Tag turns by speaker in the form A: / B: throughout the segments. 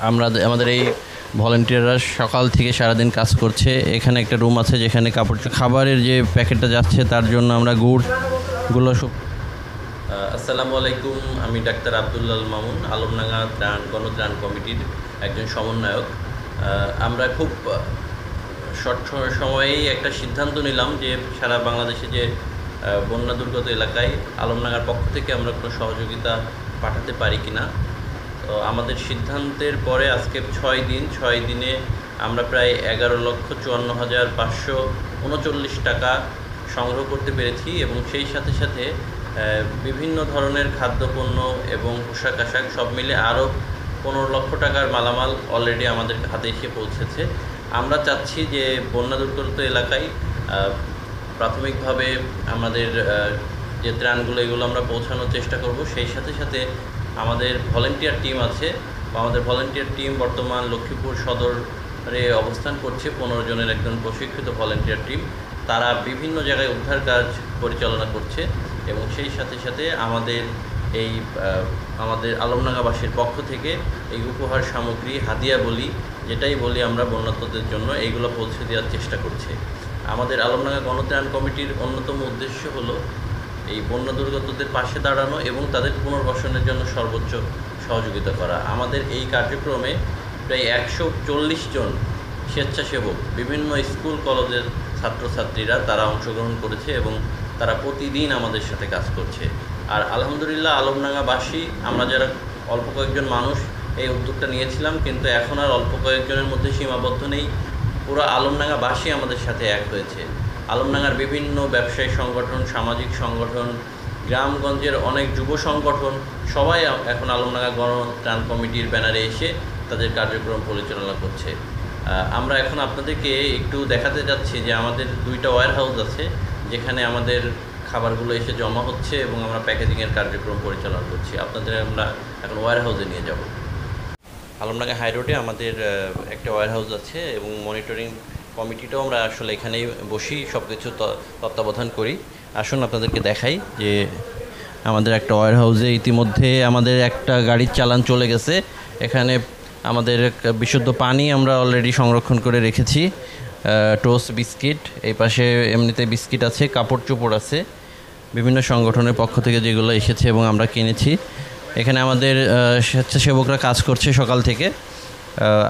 A: আমরা আমাদের এই ভলেন্টিয়াররা সকাল থেকে সারাদিন কাজ করছে। এখানে একটা রুম আছে যেখানে খাবারের যে প্যাকেটটা যাচ্ছে তার জন্য আমরা গুড়গুলো সব। আসসালামু আলাইকুম, আমি ডাক্তার আব্দুল্লাহ মামুন, আলমডাঙ্গা গণত্রাণ কমিটির একজন সমন্বয়ক। আমরা খুব শর্ট সময়েই একটা সিদ্ধান্ত নিলাম যে সারা বাংলাদেশে যে বন্যা দুর্গত এলাকায় আলমডাঙ্গার পক্ষ থেকে আমরা কোনো সহযোগিতা পাঠাতে পারি কি না। তো আমাদের সিদ্ধান্তের পরে আজকে 6 দিনে আমরা প্রায় 11,54,539 টাকা সংগ্রহ করতে পেরেছি এবং সেই সাথে সাথে বিভিন্ন ধরনের খাদ্যপণ্য এবং পোশাক আশাক সব মিলে আরও 15 লক্ষ টাকার মালামাল অলরেডি আমাদের হাতে এসে পৌঁছেছে। আমরা চাচ্ছি যে বন্যা দুর্গত এলাকায় প্রাথমিকভাবে আমাদের যে ত্রাণগুলো এগুলো আমরা পৌঁছানোর চেষ্টা করব। সেই সাথে সাথে আমাদের ভলেন্টিয়ার টিম আছে, আমাদের ভলেন্টিয়ার টিম বর্তমান লক্ষ্মীপুর সদরে অবস্থান করছে। 15 জনের একজন প্রশিক্ষিত ভলেন্টিয়ার টিম, তারা বিভিন্ন জায়গায় উদ্ধার কাজ পরিচালনা করছে এবং সেই সাথে সাথে আমাদের আলমডাঙ্গাবাসীর পক্ষ থেকে এই উপহার সামগ্রী হাদিয়া যেটাই বলি আমরা বন্যার্তদের জন্য এইগুলো পৌঁছে দেওয়ার চেষ্টা করছে। আমাদের আলমডাঙ্গা গণত্রাণ কমিটির অন্যতম উদ্দেশ্য হলো এই বন্যা দুর্গতদের পাশে দাঁড়ানো এবং তাদের পুনর্বাসনের জন্য সর্বোচ্চ সহযোগিতা করা। আমাদের এই কার্যক্রমে প্রায় 140 জন স্বেচ্ছাসেবক, বিভিন্ন স্কুল কলেজের ছাত্রছাত্রীরা তারা অংশগ্রহণ করেছে এবং তারা প্রতিদিন আমাদের সাথে কাজ করছে। আর আলহামদুলিল্লাহ আলমডাঙ্গাবাসী আমরা যারা অল্প কয়েকজন মানুষ এই উদ্যোগটা নিয়েছিলাম, কিন্তু এখন আর অল্প কয়েকজনের মধ্যে সীমাবদ্ধ নেই, পুরো আলমডাঙ্গাবাসী আমাদের সাথে এক হয়েছে। আলমডাঙ্গার বিভিন্ন ব্যবসায়ী সংগঠন, সামাজিক সংগঠন, গ্রামগঞ্জের অনেক যুব সংগঠন সবাই এখন আলমডাঙ্গা গণত্রাণ কমিটির ব্যানারে এসে তাদের কার্যক্রম পরিচালনা করছে। আমরা এখন আপনাদেরকে একটু দেখাতে যাচ্ছি যে আমাদের 2টা ওয়্যার হাউস আছে যেখানে আমাদের খাবারগুলো এসে জমা হচ্ছে এবং আমরা প্যাকেজিংয়ের কার্যক্রম পরিচালনা করছি। আপনাদের আমরা এখন ওয়্যার হাউসে নিয়ে যাব। আলমডাঙ্গা হাই রোডে আমাদের একটা ওয়্যার হাউস আছে এবং মনিটরিং কমিটিটাও আমরা আসলে এখানেই বসি, সব কিছু তত্ত্বাবধান করি। আসুন আপনাদেরকে দেখাই যে আমাদের একটা ওয়্যার হাউসে ইতিমধ্যে আমাদের একটা গাড়ির চালান চলে গেছে। এখানে আমাদের বিশুদ্ধ পানি আমরা অলরেডি সংরক্ষণ করে রেখেছি, টোস্ট বিস্কিট, এই পাশে এমনিতে বিস্কিট আছে, কাপড় চোপড় আছে, বিভিন্ন সংগঠনের পক্ষ থেকে যেগুলো এসেছে এবং আমরা কিনেছি। এখানে আমাদের স্বেচ্ছাসেবকরা কাজ করছে সকাল থেকে।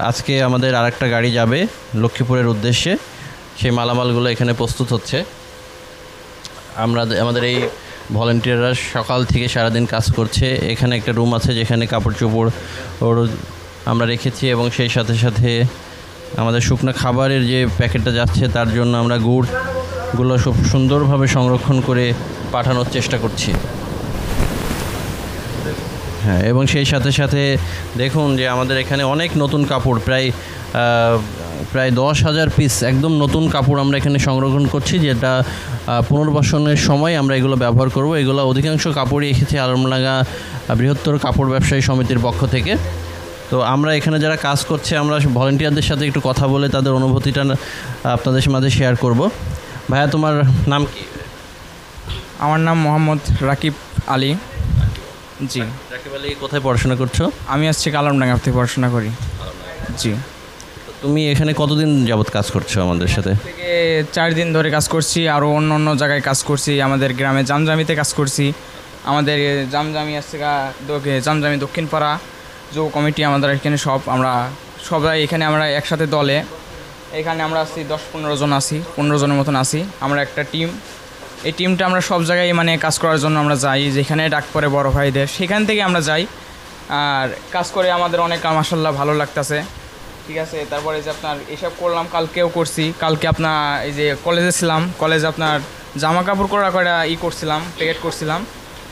A: আজকে আমাদের আরেকটা গাড়ি যাবে লক্ষ্মীপুরের উদ্দেশ্যে, সেই মালামালগুলো এখানে প্রস্তুত হচ্ছে। আমাদের এই ভলেন্টিয়াররা সকাল থেকে সারাদিন কাজ করছে। এখানে একটা রুম আছে যেখানে কাপড় চোপড় আমরা রেখেছি এবং সেই সাথে সাথে আমাদের শুকনো খাবারের যে প্যাকেটটা যাচ্ছে তার জন্য আমরা গুড়গুলো খুব সুন্দরভাবে সংরক্ষণ করে পাঠানোর চেষ্টা করছি। হ্যাঁ, এবং সেই সাথে সাথে দেখুন যে আমাদের এখানে অনেক নতুন কাপড়, প্রায় 10,000 পিস একদম নতুন কাপড় আমরা এখানে সংরক্ষণ করছি, যেটা পুনর্বাসনের সময় আমরা এগুলো ব্যবহার করব। এগুলো অধিকাংশ কাপড়ই এসেছে আলমডাঙ্গা বৃহত্তর কাপড় ব্যবসায়ী সমিতির পক্ষ থেকে। তো আমরা এখানে যারা কাজ করছে আমরা ভলেন্টিয়ারদের সাথে একটু কথা বলে তাদের অনুভূতিটা আপনাদের মাঝে শেয়ার করব। ভাইয়া, তোমার নাম কি?
B: আমার নাম মোহাম্মদ রাকিব আলী। জি।
A: রাকিব আলী, কোথায় পড়াশোনা করছো?
B: আমি আসছি আলমডাঙ্গা থেকে পড়াশোনা করি। জি।
A: তুমি এখানে কতদিন যাবত কাজ করছো আমাদের সাথে?
B: থেকে 4 দিন ধরে কাজ করছি, আরও অন্য জায়গায় কাজ করছি। আমাদের গ্রামে জামজামিতে কাজ করছি। আমাদের জামজামি আসছে জামজামি দক্ষিণপাড়া যুব কমিটি, আমাদের এখানে আমরা সবাই এখানে আমরা একসাথে দলে এখানে আমরা আসছি 10-15 জন আছি, 15 জনের মতন আছি। আমরা একটা টিম, এই টিমটা আমরা সব জায়গায় মানে কাজ করার জন্য আমরা যাই, যেখানে ডাক পরে বড় ভাইদের সেখান থেকে আমরা যাই আর কাজ করে আমাদের অনেক মাশাআল্লাহ ভালো লাগতেছে। ঠিক আছে, তারপরে যে আপনার এসব করলাম, কালকেও করছি। কালকে আপনার এই যে কলেজে ছিলাম, কলেজে আপনার জামা কাপড় করা করছিলাম, প্যাকেট করছিলাম।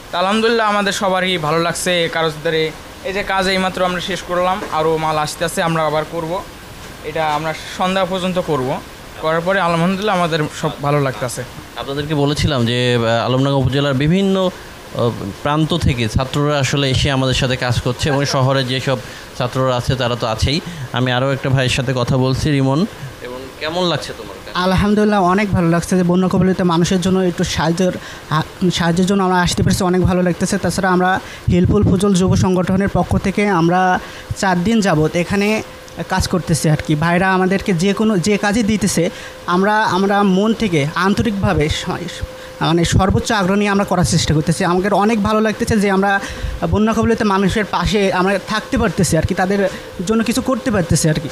B: তা আলহামদুলিল্লাহ আমাদের সবারই ভালো লাগছে। কারোদের এই যে কাজ এইমাত্র আমরা শেষ করলাম, আরও মাল আসতে আমরা আবার করব। এটা আমরা সন্ধ্যা পর্যন্ত করার পরে আলহামদুলিল্লাহ আমাদের সব ভালো লাগতেছে।
A: আপনাদেরকে বলেছিলাম যে আলমডাঙ্গা উপজেলার বিভিন্ন প্রান্ত থেকে ছাত্ররা আসলে এসে আমাদের সাথে কাজ করছে এবং শহরে যেসব ছাত্ররা আছে তারা তো আছেই। আমি আরও একটা ভাইয়ের সাথে কথা বলছি, রিমন। এবং কেমন লাগছে তোমার কাজ?
C: আলহামদুলিল্লাহ অনেক ভালো লাগছে যে বন্যা কবলিত মানুষের জন্য একটু সাহায্যের জন্য আমরা আসতে পেরেছি, অনেক ভালো লাগতেছে। তাছাড়া আমরা হিলফুল ফুজল যুব সংগঠনের পক্ষ থেকে আমরা 4 দিন যাবত এখানে কাজ করতেছি আর কি। ভাইরা আমাদেরকে যে কাজই দিতেছে আমরা মন থেকে আন্তরিকভাবে মানে সর্বোচ্চ আগ্রহ নিয়ে আমরা করার চেষ্টা করতেছি। আমাদের অনেক ভালো লাগতেছে যে আমরা বন্যা কবলিত মানুষের পাশে আমরা থাকতে পারতেছি আর কি, তাদের জন্য কিছু করতে পারতেছি আর কি।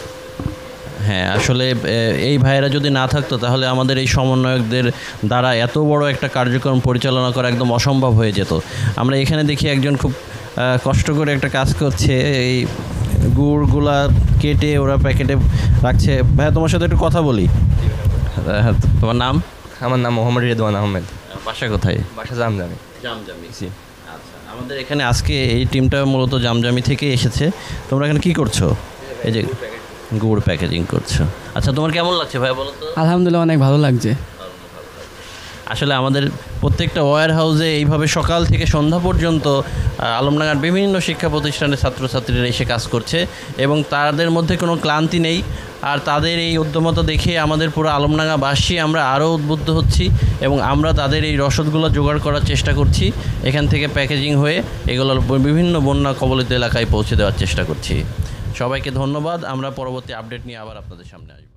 A: হ্যাঁ, আসলে এই ভাইয়েরা যদি না থাকতো তাহলে আমাদের এই সমন্বয়কদের দ্বারা এত বড় একটা কার্যক্রম পরিচালনা করা একদম অসম্ভব হয়ে যেত। আমরা এখানে দেখি একজন খুব কষ্ট করে একটা কাজ করছে, এই গুড়গুলা কেটে ওরা প্যাকেটে রাখছে। ভাইয়া, তোমার সাথে একটু কথা বলি। তোমার নাম?
D: আমার নাম মোহাম্মদ রেদওয়ান আহমেদ।
A: বাসা কোথায়?
D: বাসা জামজামি।
A: জামজামি। আচ্ছা, আমাদের এখানে আজকে এই টিমটা মূলত জামজামি থেকে এসেছে। তোমরা এখানে কি করছো? এই যে গুড় প্যাকেজিং করছো। আচ্ছা, তোমার কেমন লাগছে ভাই বলো তো?
E: আলহামদুলিল্লাহ অনেক ভালো লাগছে।
A: আসলে আমাদের প্রত্যেকটা ওয়্যার হাউসে এইভাবে সকাল থেকে সন্ধ্যা পর্যন্ত আলমডাঙ্গার বিভিন্ন শিক্ষা প্রতিষ্ঠানের ছাত্রছাত্রীরা এসে কাজ করছে এবং তাদের মধ্যে কোনো ক্লান্তি নেই। আর তাদের এই উদ্যমতা দেখে আমাদের পুরো আলমডাঙ্গাবাসী আমরা আরও উদ্বুদ্ধ হচ্ছি এবং আমরা তাদের এই রসদগুলো জোগাড় করার চেষ্টা করছি। এখান থেকে প্যাকেজিং হয়ে এগুলো বিভিন্ন বন্যা কবলিত এলাকায় পৌঁছে দেওয়ার চেষ্টা করছি। সবাইকে ধন্যবাদ। আমরা পরবর্তী আপডেট নিয়ে আবার আপনাদের সামনে আসবো।